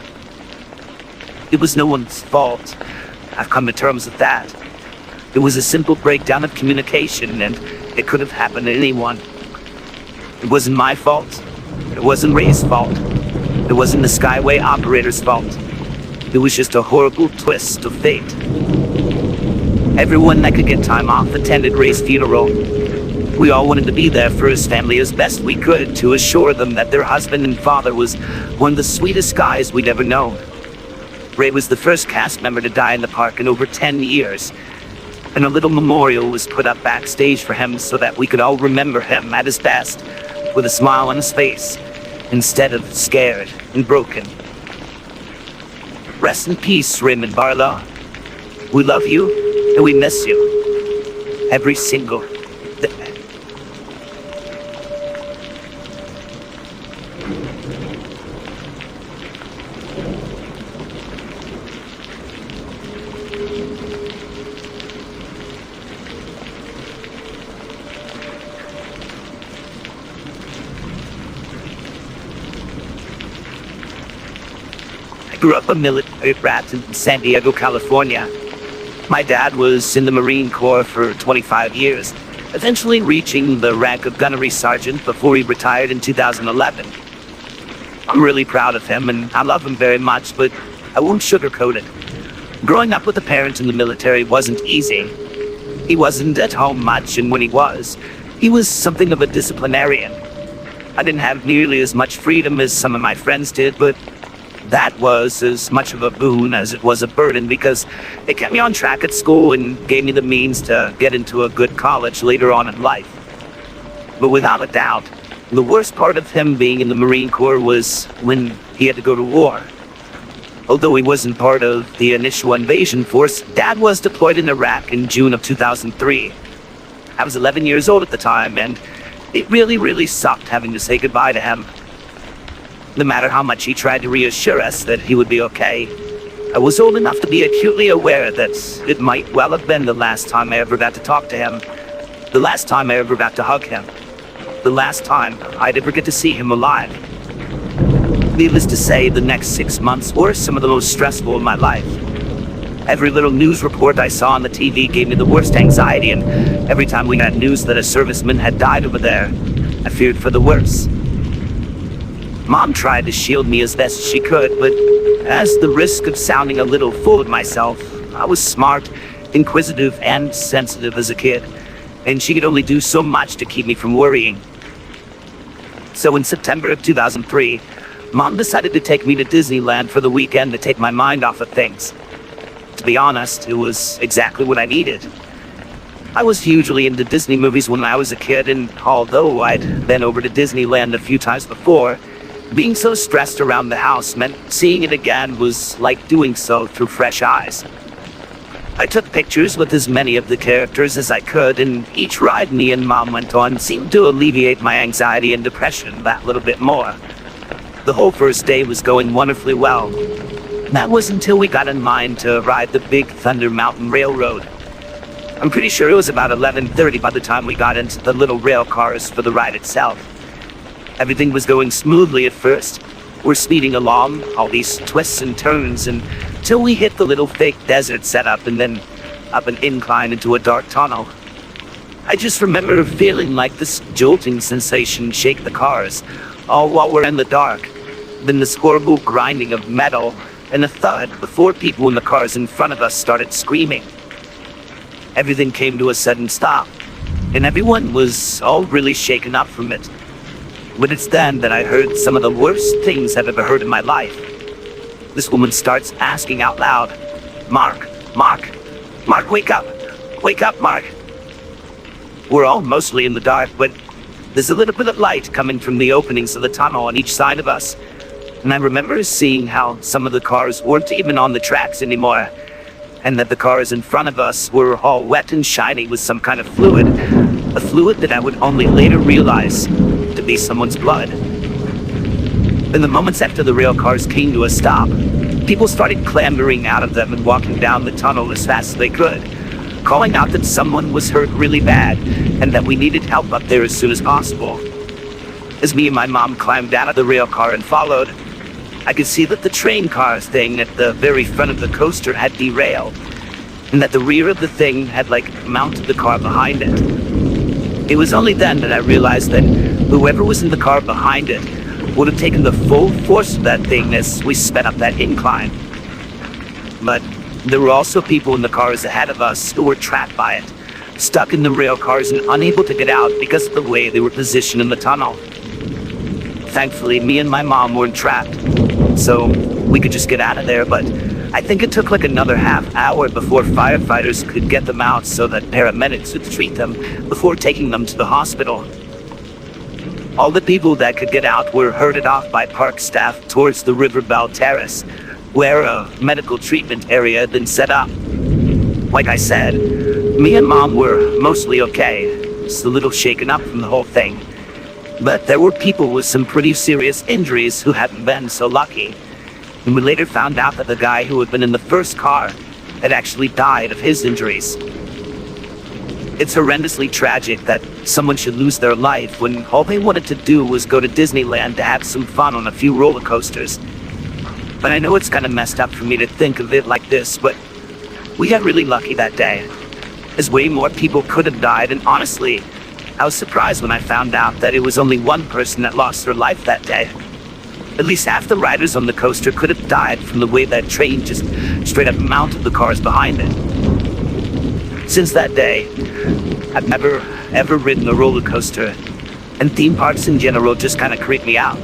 It was no one's fault. I've come to terms with that. It was a simple breakdown of communication, and it could have happened to anyone. It wasn't my fault. It wasn't Ray's fault. It wasn't the Skyway operator's fault. It was just a horrible twist of fate. Everyone that could get time off attended Ray's funeral. We all wanted to be there for his family as best we could to assure them that their husband and father was one of the sweetest guys we'd ever known. Ray was the first cast member to die in the park in over 10 years, and a little memorial was put up backstage for him so that we could all remember him at his best, with a smile on his face, instead of scared and broken. Rest in peace, Raymond Barlow. We love you, and we miss you. Every single day. I grew up a military brat in San Diego, California. My dad was in the Marine Corps for 25 years, eventually reaching the rank of gunnery sergeant before he retired in 2011. I'm really proud of him, and I love him very much, but I won't sugarcoat it. Growing up with a parent in the military wasn't easy. He wasn't at home much, and when he was something of a disciplinarian. I didn't have nearly as much freedom as some of my friends did, but that was as much of a boon as it was a burden, because it kept me on track at school and gave me the means to get into a good college later on in life. But without a doubt, the worst part of him being in the Marine Corps was when he had to go to war. Although he wasn't part of the initial invasion force, Dad was deployed in Iraq in June of 2003. I was 11 years old at the time, and It really, really sucked having to say goodbye to him. No matter how much he tried to reassure us that he would be okay, I was old enough to be acutely aware that it might well have been the last time I ever got to talk to him, the last time I ever got to hug him, the last time I'd ever get to see him alive. Needless to say, the next 6 months were some of the most stressful in my life. Every little news report I saw on the TV gave me the worst anxiety, and every time we got news that a serviceman had died over there, I feared for the worst. Mom tried to shield me as best she could, but as the risk of sounding a little full of myself, I was smart, inquisitive, and sensitive as a kid, and she could only do so much to keep me from worrying. So in September of 2003, Mom decided to take me to Disneyland for the weekend to take my mind off of things. To be honest, it was exactly what I needed. I was hugely into Disney movies when I was a kid, and although I'd been over to Disneyland a few times before, being so stressed around the house meant seeing it again was like doing so through fresh eyes. I took pictures with as many of the characters as I could, and each ride me and Mom went on seemed to alleviate my anxiety and depression that little bit more. The whole first day was going wonderfully well. That was until we got in line to ride the Big Thunder Mountain Railroad. I'm pretty sure it was about 11:30 by the time we got into the little rail cars for the ride itself. Everything was going smoothly at first. We're speeding along, all these twists and turns, until we hit the little fake desert setup and then up an incline into a dark tunnel. I just remember feeling like this jolting sensation shake the cars, all while we're in the dark. Then this horrible grinding of metal and a thud before people in the cars in front of us started screaming. Everything came to a sudden stop, and everyone was all really shaken up from it. But it's then that I heard some of the worst things I've ever heard in my life. This woman starts asking out loud, Mark, wake up! Wake up, Mark!" We're all mostly in the dark, but there's a little bit of light coming from the openings of the tunnel on each side of us. And I remember seeing how some of the cars weren't even on the tracks anymore, and that the cars in front of us were all wet and shiny with some kind of fluid, a fluid that I would only later realize to be someone's blood. In the moments after the rail cars came to a stop, people started clambering out of them and walking down the tunnel as fast as they could, calling out that someone was hurt really bad and that we needed help up there as soon as possible. As me and my mom climbed out of the rail car and followed, I could see that the train car thing at the very front of the coaster had derailed, and that the rear of the thing had mounted the car behind it. It was only then that I realized that whoever was in the car behind it would have taken the full force of that thing as we sped up that incline. But there were also people in the cars ahead of us who were trapped by it, stuck in the rail cars and unable to get out because of the way they were positioned in the tunnel. Thankfully, me and my mom weren't trapped, so we could just get out of there, but I think it took another half hour before firefighters could get them out so that paramedics would treat them before taking them to the hospital. All the people that could get out were herded off by park staff towards the Riverbell Terrace, where a medical treatment area had been set up. Like I said, me and Mom were mostly okay, just a little shaken up from the whole thing. But there were people with some pretty serious injuries who hadn't been so lucky. And we later found out that the guy who had been in the first car had actually died of his injuries. It's horrendously tragic that someone should lose their life when all they wanted to do was go to Disneyland to have some fun on a few roller coasters. But I know it's kind of messed up for me to think of it like this, but we got really lucky that day, as way more people could have died, and honestly, I was surprised when I found out that it was only one person that lost their life that day. At least half the riders on the coaster could have died from the way that train just straight up mounted the cars behind it. Since that day, I've never ever ridden a roller coaster, and theme parks in general just kind of creep me out.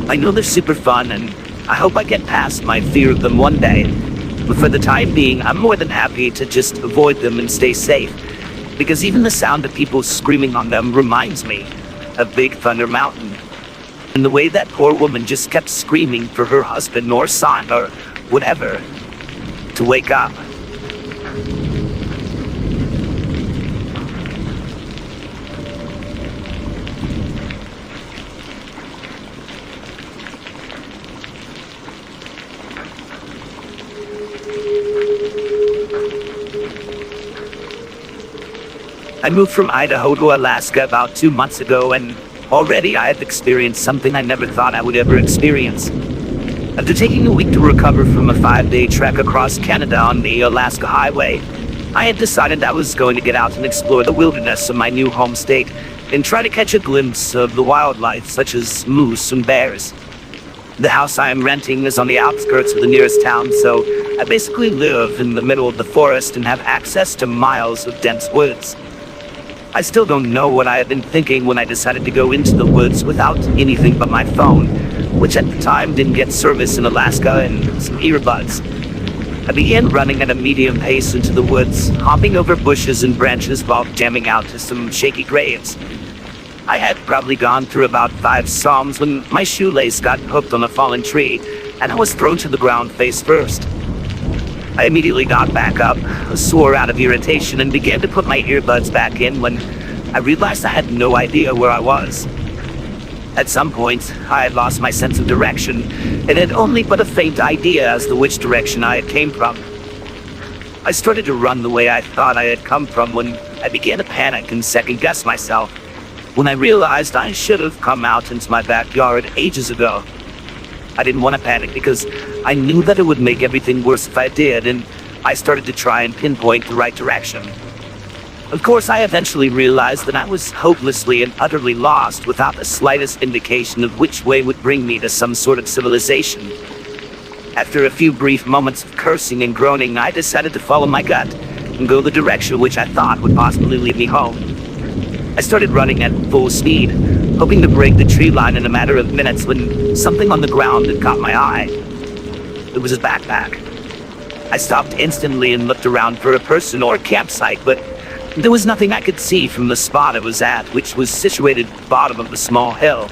I know they're super fun, and I hope I get past my fear of them one day, but for the time being, I'm more than happy to just avoid them and stay safe, because even the sound of people screaming on them reminds me of Big Thunder Mountain, and the way that poor woman just kept screaming for her husband or son or whatever to wake up. I moved from Idaho to Alaska about 2 months ago, and already I have experienced something I never thought I would ever experience. After taking a week to recover from a 5-day trek across Canada on the Alaska Highway, I had decided I was going to get out and explore the wilderness of my new home state and try to catch a glimpse of the wildlife such as moose and bears. The house I am renting is on the outskirts of the nearest town, so I basically live in the middle of the forest and have access to miles of dense woods. I still don't know what I had been thinking when I decided to go into the woods without anything but my phone, which at the time didn't get service in Alaska, and some earbuds. I began running at a medium pace into the woods, hopping over bushes and branches while jamming out to some shaky graves. I had probably gone through about 5 psalms when my shoelace got hooked on a fallen tree, and I was thrown to the ground face first. I immediately got back up, sore out of irritation, and began to put my earbuds back in when I realized I had no idea where I was. At some point, I had lost my sense of direction and had only but a faint idea as to which direction I had came from. I started to run the way I thought I had come from when I began to panic and second-guess myself, when I realized I should have come out into my backyard ages ago. I didn't want to panic because I knew that it would make everything worse if I did, and I started to try and pinpoint the right direction. Of course, I eventually realized that I was hopelessly and utterly lost without the slightest indication of which way would bring me to some sort of civilization. After a few brief moments of cursing and groaning, I decided to follow my gut and go the direction which I thought would possibly lead me home. I started running at full speed, hoping to break the tree line in a matter of minutes when something on the ground had caught my eye. It was a backpack. I stopped instantly and looked around for a person or campsite, but there was nothing I could see from the spot I was at, which was situated at the bottom of a small hill.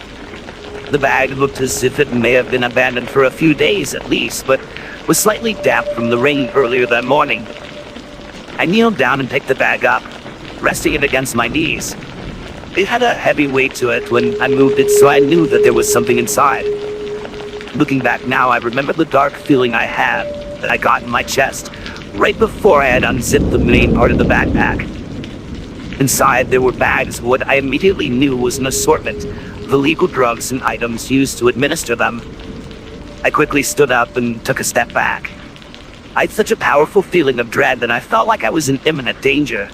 The bag looked as if it may have been abandoned for a few days at least, but was slightly damp from the rain earlier that morning. I kneeled down and picked the bag up, resting it against my knees. It had a heavy weight to it when I moved it, so I knew that there was something inside. Looking back now, I remember the dark feeling I had that I got in my chest right before I had unzipped the main part of the backpack. Inside, there were bags of what I immediately knew was an assortment of illegal drugs and items used to administer them. I quickly stood up and took a step back. I had such a powerful feeling of dread that I felt like I was in imminent danger.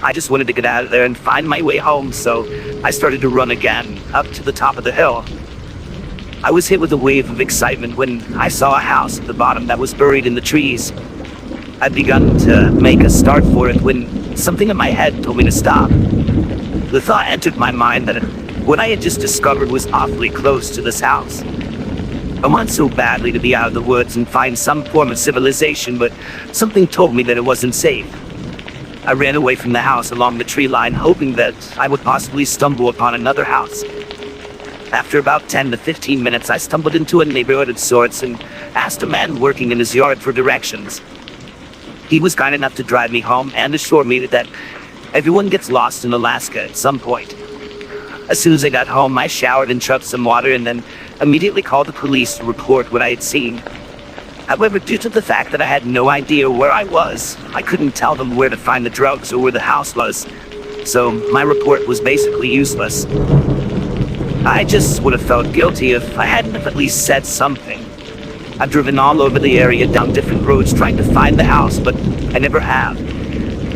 I just wanted to get out of there and find my way home, so I started to run again, up to the top of the hill. I was hit with a wave of excitement when I saw a house at the bottom that was buried in the trees. I'd begun to make a start for it when something in my head told me to stop. The thought entered my mind that what I had just discovered was awfully close to this house. I wanted so badly to be out of the woods and find some form of civilization, but something told me that it wasn't safe. I ran away from the house along the tree line, hoping that I would possibly stumble upon another house. After about 10 to 15 minutes, I stumbled into a neighborhood of sorts and asked a man working in his yard for directions. He was kind enough to drive me home and assure me that everyone gets lost in Alaska at some point. As soon as I got home, I showered and chugged some water and then immediately called the police to report what I had seen. However, due to the fact that I had no idea where I was, I couldn't tell them where to find the drugs or where the house was, so my report was basically useless. I just would have felt guilty if I hadn't have at least said something. I've driven all over the area down different roads trying to find the house, but I never have.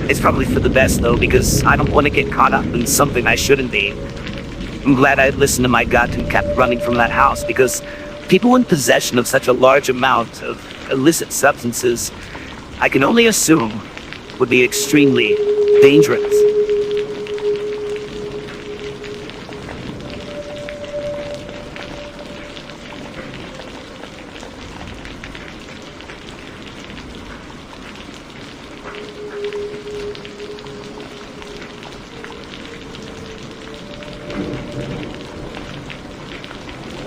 It's probably for the best though, because I don't want to get caught up in something I shouldn't be. I'm glad I had listened to my gut and kept running from that house, because people in possession of such a large amount of illicit substances, I can only assume, would be extremely dangerous.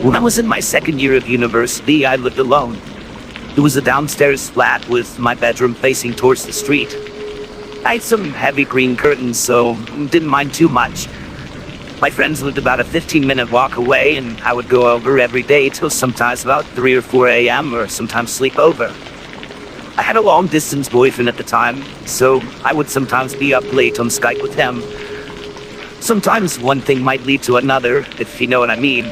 When I was in my second year of university, I lived alone. It was a downstairs flat with my bedroom facing towards the street. I had some heavy green curtains, so didn't mind too much. My friends lived about a 15-minute walk away, and I would go over every day till sometimes about 3 or 4 a.m. or sometimes sleep over. I had a long-distance boyfriend at the time, so I would sometimes be up late on Skype with him. Sometimes one thing might lead to another, if you know what I mean.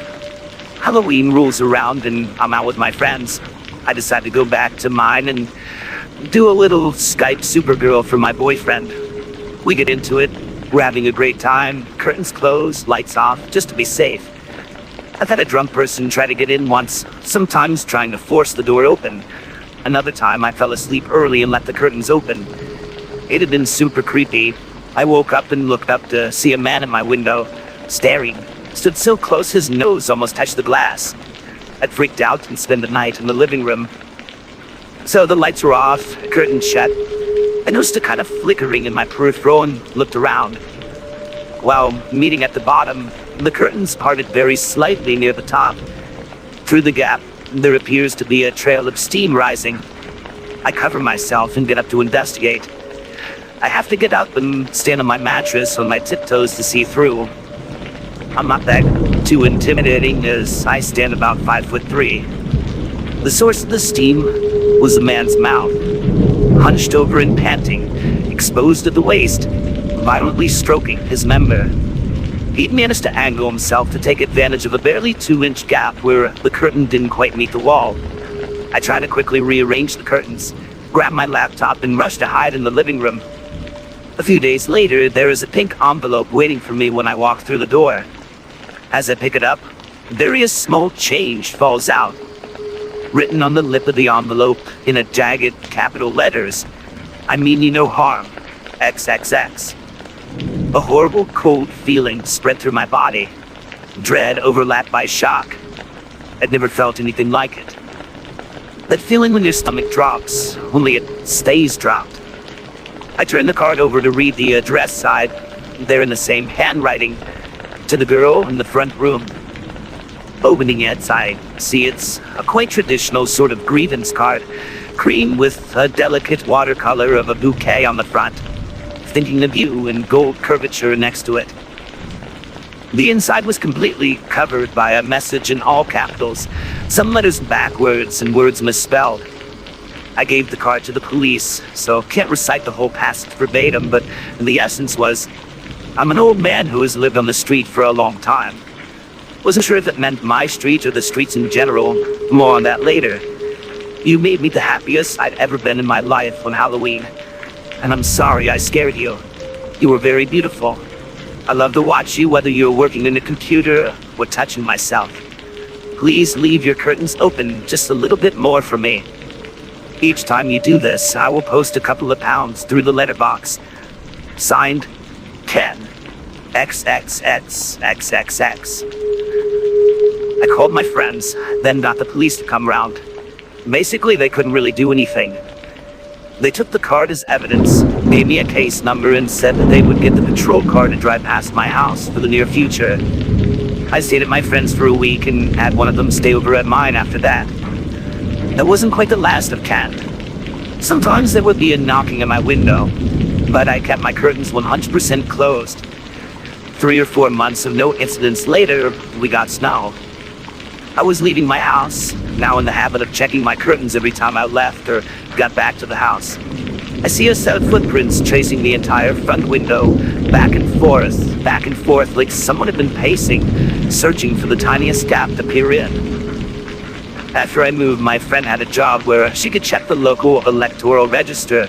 Halloween rolls around and I'm out with my friends. I decide to go back to mine and do a little Skype Supergirl for my boyfriend. We get into it, we're having a great time, curtains closed, lights off, just to be safe. I've had a drunk person try to get in once, sometimes trying to force the door open. Another time I fell asleep early and left the curtains open. It had been super creepy. I woke up and looked up to see a man in my window, staring. Stood so close his nose almost touched the glass. I'd freaked out and spent the night in the living room. So the lights were off, curtains shut. I noticed a kind of flickering in my peripheral and looked around. While meeting at the bottom, the curtains parted very slightly near the top. Through the gap, there appears to be a trail of steam rising. I cover myself and get up to investigate. I have to get up and stand on my mattress on my tiptoes to see through. I'm not that too intimidating as I stand about 5'3". The source of the steam was the man's mouth, hunched over and panting, exposed at the waist, violently stroking his member. He'd managed to angle himself to take advantage of a barely 2-inch gap where the curtain didn't quite meet the wall. I try to quickly rearrange the curtains, grab my laptop and rush to hide in the living room. A few days later, there is a pink envelope waiting for me when I walk through the door. As I pick it up, very small change falls out. Written on the lip of the envelope in a jagged capital letters, "I mean you no harm, XXX." A horrible cold feeling spread through my body. Dread overlapped by shock. I'd never felt anything like it. That feeling when your stomach drops, only it stays dropped. I turn the card over to read the address side. There in the same handwriting, to the girl in the front room. Opening it, I see it's a quite traditional sort of grievance card, cream with a delicate watercolor of a bouquet on the front, thinking of you in gold curvature next to it. The inside was completely covered by a message in all capitals, some letters backwards and words misspelled. I gave the card to the police, so can't recite the whole passage verbatim, but the essence was, "I'm an old man who has lived on the street for a long time." Wasn't sure if it meant my street or the streets in general. More on that later. You made me the happiest I'd ever been in my life on Halloween. And I'm sorry I scared you. You were very beautiful. I love to watch you whether you're working in a computer or touching myself. Please leave your curtains open just a little bit more for me. Each time you do this, I will post a couple of pounds through the letterbox. Signed, Ken. XXXXXX. I called my friends, then got the police to come round. Basically, they couldn't really do anything. They took the card as evidence, gave me a case number, and said that they would get the patrol car to drive past my house for the near future. I stayed at my friend's for a week and had one of them stay over at mine after that. That wasn't quite the last of Ken. Sometimes there would be a knocking at my window, but I kept my curtains 100% closed. 3 or 4 months of no incidents later, we got snow. I was leaving my house, now in the habit of checking my curtains every time I left or got back to the house. I see a set of footprints tracing the entire front window, back and forth, like someone had been pacing, searching for the tiniest gap to peer in. After I moved, my friend had a job where she could check the local electoral register.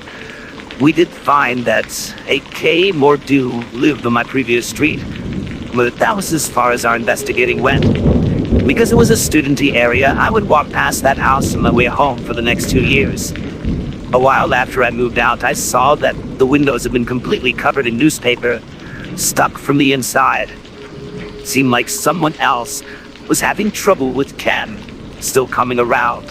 We did find that a K. Mordew lived on my previous street, but that was as far as our investigating went. Because it was a studenty area, I would walk past that house on my way home for the next 2 years. A while after I moved out, I saw that the windows had been completely covered in newspaper, stuck from the inside. It seemed like someone else was having trouble with Ken, still coming around.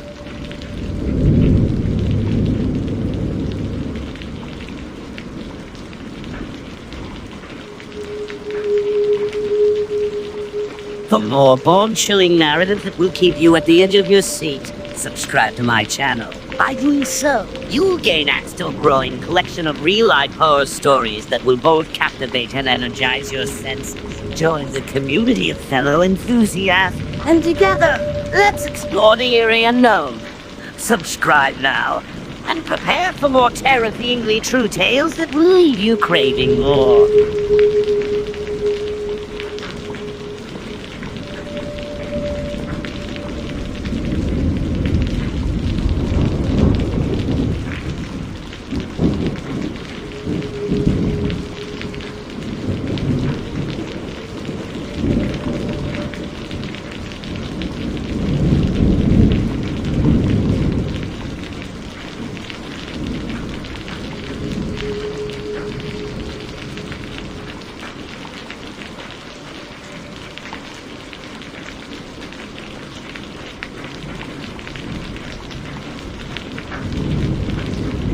For more bone-chilling narratives that will keep you at the edge of your seat, subscribe to my channel. By doing so, you'll gain access to a growing collection of real-life horror stories that will both captivate and energize your senses. Join the community of fellow enthusiasts, and together, let's explore the eerie unknown. Subscribe now. and prepare for more terrifyingly true tales that will leave you craving more.